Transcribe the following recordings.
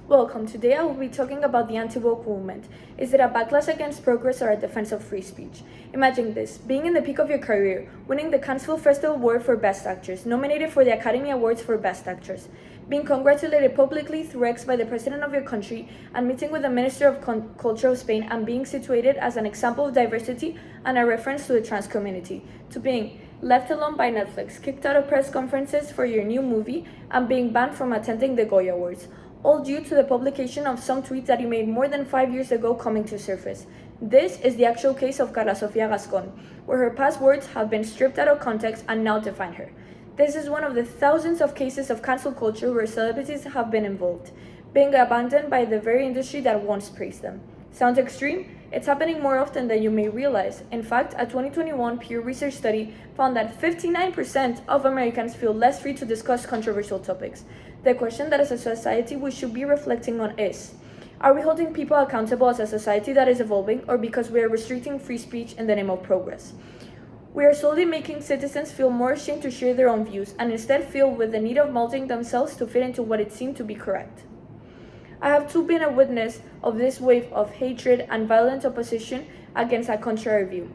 Welcome. Today I will be talking about the anti-woke movement. Is it a backlash against progress or a defense of free speech? Imagine this, being in the peak of your career, winning the Cannes Film Festival Award for Best Actress, nominated for the Academy Awards for Best Actress, being congratulated publicly through X by the President of your country, and meeting with the Minister of Culture of Spain, and being situated as an example of diversity and a reference to the trans community, to being left alone by Netflix, kicked out of press conferences for your new movie, and being banned from attending the Goya Awards, all due to the publication of some tweets that you made more than 5 years ago coming to surface. This is the actual case of Carla Sofia Gascon, where her past words have been stripped out of context and now define her. This is one of the thousands of cases of cancel culture where celebrities have been involved, being abandoned by the very industry that once praised them. Sounds extreme? It's happening more often than you may realize. In fact, a 2021 Pew Research study found that 59% of Americans feel less free to discuss controversial topics. The question that as a society we should be reflecting on is, are we holding people accountable as a society that is evolving, or because we are restricting free speech in the name of progress? We are slowly making citizens feel more ashamed to share their own views and instead feel with the need of molding themselves to fit into what it seemed to be correct. I have too been a witness of this wave of hatred and violent opposition against a contrary view.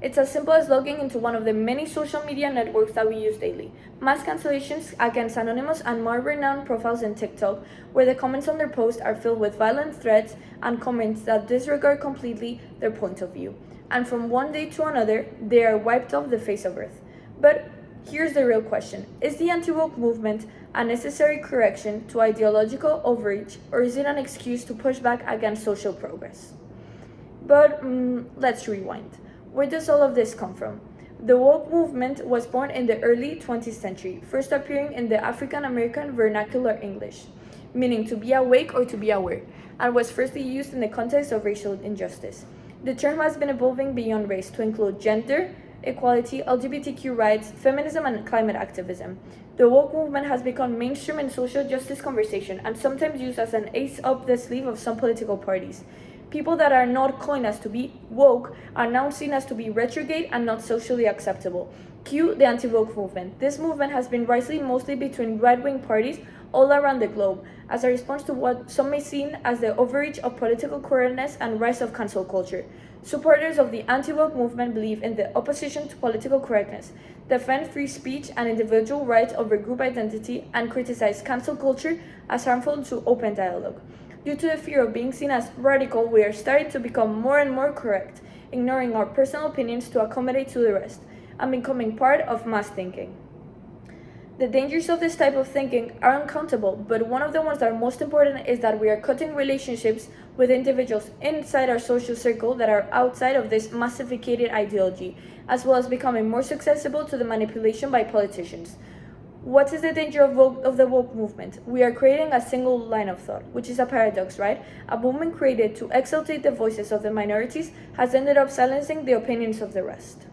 It's as simple as logging into one of the many social media networks that we use daily. Mass cancellations against anonymous and more renowned profiles in TikTok, where the comments on their posts are filled with violent threats and comments that disregard completely their point of view. And from one day to another, they are wiped off the face of earth. But here's the real question. Is the anti-woke movement a necessary correction to ideological overreach, or is it an excuse to push back against social progress? But let's rewind. Where does all of this come from? The woke movement was born in the early 20th century, first appearing in the African American vernacular English, meaning to be awake or to be aware, and was firstly used in the context of racial injustice. The term has been evolving beyond race to include gender, equality, LGBTQ rights, feminism, and climate activism. The woke movement has become mainstream in social justice conversation and sometimes used as an ace up the sleeve of some political parties. People that are not coined as to be woke are now seen as to be retrograde and not socially acceptable. Cue the anti-woke movement. This movement has been rising mostly between right-wing parties all around the globe as a response to what some may see as the overreach of political correctness and rise of cancel culture. Supporters of the anti-woke movement believe in the opposition to political correctness, defend free speech and individual rights over group identity, and criticize cancel culture as harmful to open dialogue. Due to the fear of being seen as radical, we are starting to become more and more correct, ignoring our personal opinions to accommodate to the rest, and becoming part of mass thinking. The dangers of this type of thinking are uncountable, but one of the ones that are most important is that we are cutting relationships with individuals inside our social circle that are outside of this massificated ideology, as well as becoming more susceptible to the manipulation by politicians. What is the danger of the woke movement? We are creating a single line of thought, which is a paradox, right? A movement created to exaltate the voices of the minorities has ended up silencing the opinions of the rest.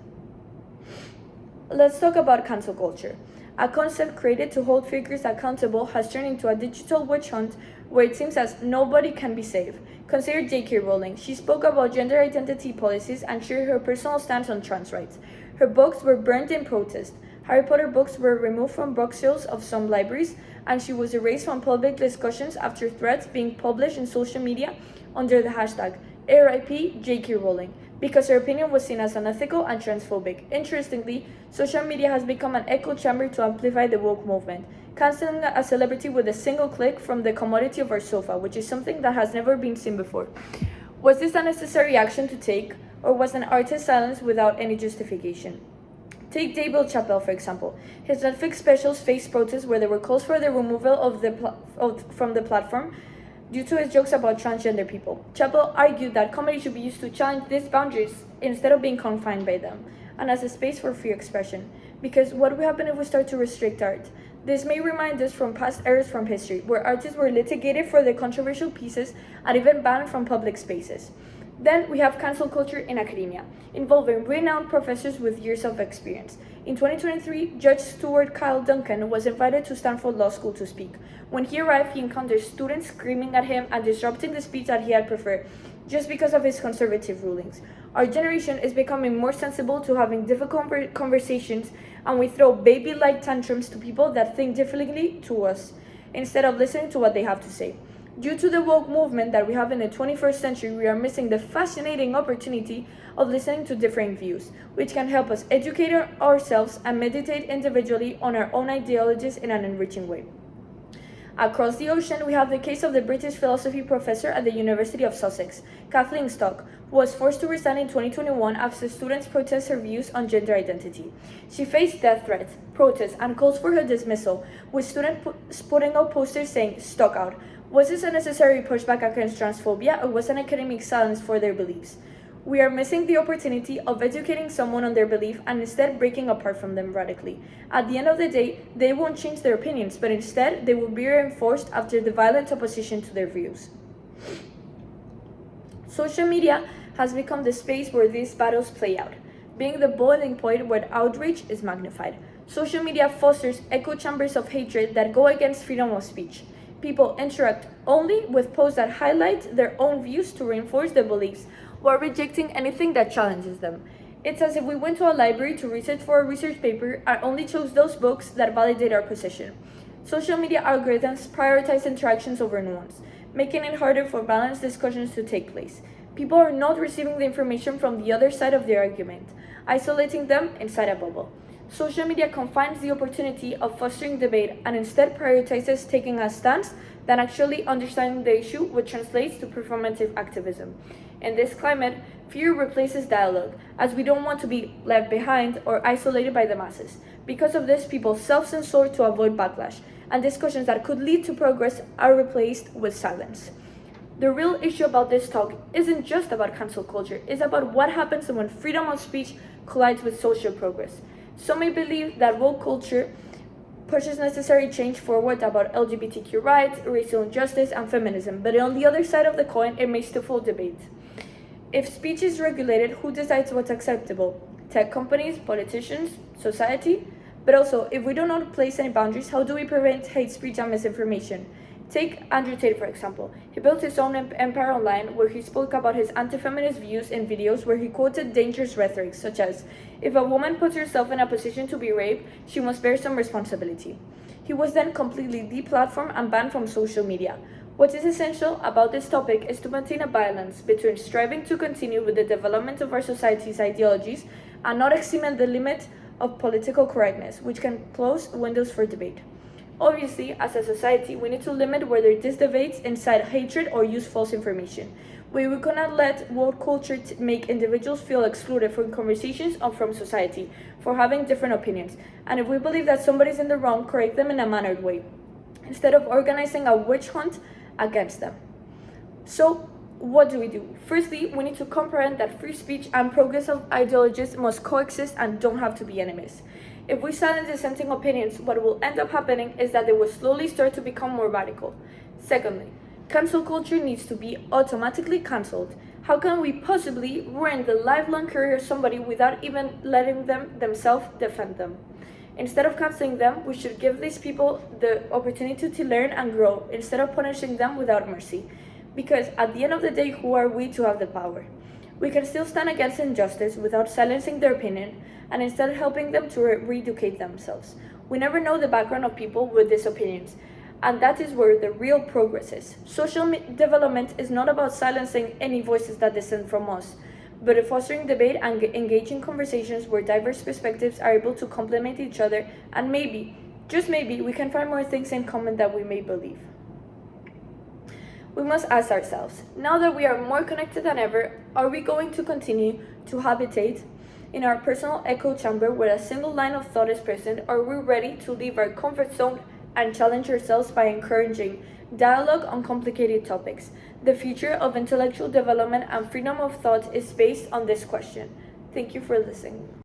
Let's talk about cancel culture. A concept created to hold figures accountable has turned into a digital witch hunt where it seems as nobody can be safe. Consider J.K. Rowling. She spoke about gender identity policies and shared her personal stance on trans rights. Her books were burned in protest. Harry Potter books were removed from bookshelves of some libraries, and she was erased from public discussions after threats being published in social media under the hashtag RIP J.K. Rowling, because her opinion was seen as unethical and transphobic. Interestingly, social media has become an echo chamber to amplify the woke movement, canceling a celebrity with a single click from the commodity of our sofa, which is something that has never been seen before. Was this a necessary action to take, or was an artist silenced without any justification? Take Dave Chappelle, for example. His Netflix specials faced protests where there were calls for the removal from the platform due to his jokes about transgender people. Chappelle argued that comedy should be used to challenge these boundaries instead of being confined by them, and as a space for free expression. Because what will happen if we start to restrict art? This may remind us from past eras from history, where artists were litigated for their controversial pieces and even banned from public spaces. Then we have cancel culture in academia, involving renowned professors with years of experience. In 2023, Judge Stuart Kyle Duncan was invited to Stanford Law School to speak. When he arrived, he encountered students screaming at him and disrupting the speech that he had preferred, just because of his conservative rulings. Our generation is becoming more sensible to having difficult conversations, and we throw baby-like tantrums to people that think differently to us, instead of listening to what they have to say. Due to the woke movement that we have in the 21st century, we are missing the fascinating opportunity of listening to different views, which can help us educate ourselves and meditate individually on our own ideologies in an enriching way. Across the ocean, we have the case of the British philosophy professor at the University of Sussex, Kathleen Stock, who was forced to resign in 2021 after students protested her views on gender identity. She faced death threats, protests, and calls for her dismissal, with students putting up posters saying, "Stock out." Was this a necessary pushback against transphobia, or was an academic silence for their beliefs? We are missing the opportunity of educating someone on their belief and instead breaking apart from them radically. At the end of the day, they won't change their opinions, but instead they will be reinforced after the violent opposition to their views. Social media has become the space where these battles play out, being the boiling point where outrage is magnified. Social media fosters echo chambers of hatred that go against freedom of speech. People interact only with posts that highlight their own views to reinforce their beliefs, while rejecting anything that challenges them. It's as if we went to a library to research for a research paper and only chose those books that validate our position. Social media algorithms prioritize interactions over nuance, making it harder for balanced discussions to take place. People are not receiving the information from the other side of the argument, isolating them inside a bubble. Social media confines the opportunity of fostering debate and instead prioritizes taking a stance than actually understanding the issue, which translates to performative activism. In this climate, fear replaces dialogue, as we don't want to be left behind or isolated by the masses. Because of this, people self-censor to avoid backlash, and discussions that could lead to progress are replaced with silence. The real issue about this talk isn't just about cancel culture, it's about what happens when freedom of speech collides with social progress. Some may believe that woke culture pushes necessary change forward about LGBTQ rights, racial injustice, and feminism, but on the other side of the coin, it may stifle debate. If speech is regulated, who decides what's acceptable? Tech companies, politicians, society? But also, if we do not place any boundaries, how do we prevent hate speech and misinformation? Take Andrew Tate, for example. He built his own empire online where he spoke about his anti-feminist views in videos where he quoted dangerous rhetoric, such as, "If a woman puts herself in a position to be raped, she must bear some responsibility." He was then completely deplatformed and banned from social media. What is essential about this topic is to maintain a balance between striving to continue with the development of our society's ideologies and not exceeding the limit of political correctness, which can close windows for debate. Obviously, as a society, we need to limit whether these debates incite hatred or use false information. We cannot let woke culture make individuals feel excluded from conversations or from society for having different opinions. And if we believe that somebody's in the wrong, correct them in a mannered way, instead of organizing a witch hunt against them. So, what do we do? Firstly, we need to comprehend that free speech and progressive ideologies must coexist and don't have to be enemies. If we silence dissenting opinions, what will end up happening is that they will slowly start to become more radical. Secondly, cancel culture needs to be automatically cancelled. How can we possibly ruin the lifelong career of somebody without even letting them themselves defend them? Instead of canceling them, we should give these people the opportunity to learn and grow instead of punishing them without mercy. Because at the end of the day, who are we to have the power? We can still stand against injustice without silencing their opinion and instead helping them to re-educate themselves. We never know the background of people with these opinions, and that is where the real progress is. Social development is not about silencing any voices that dissent from us, but fostering debate and engaging conversations where diverse perspectives are able to complement each other, and maybe, just maybe, we can find more things in common that we may believe. We must ask ourselves, now that we are more connected than ever, are we going to continue to habitate in our personal echo chamber where a single line of thought is present, or are we ready to leave our comfort zone and challenge ourselves by encouraging dialogue on complicated topics? The future of intellectual development and freedom of thought is based on this question. Thank you for listening.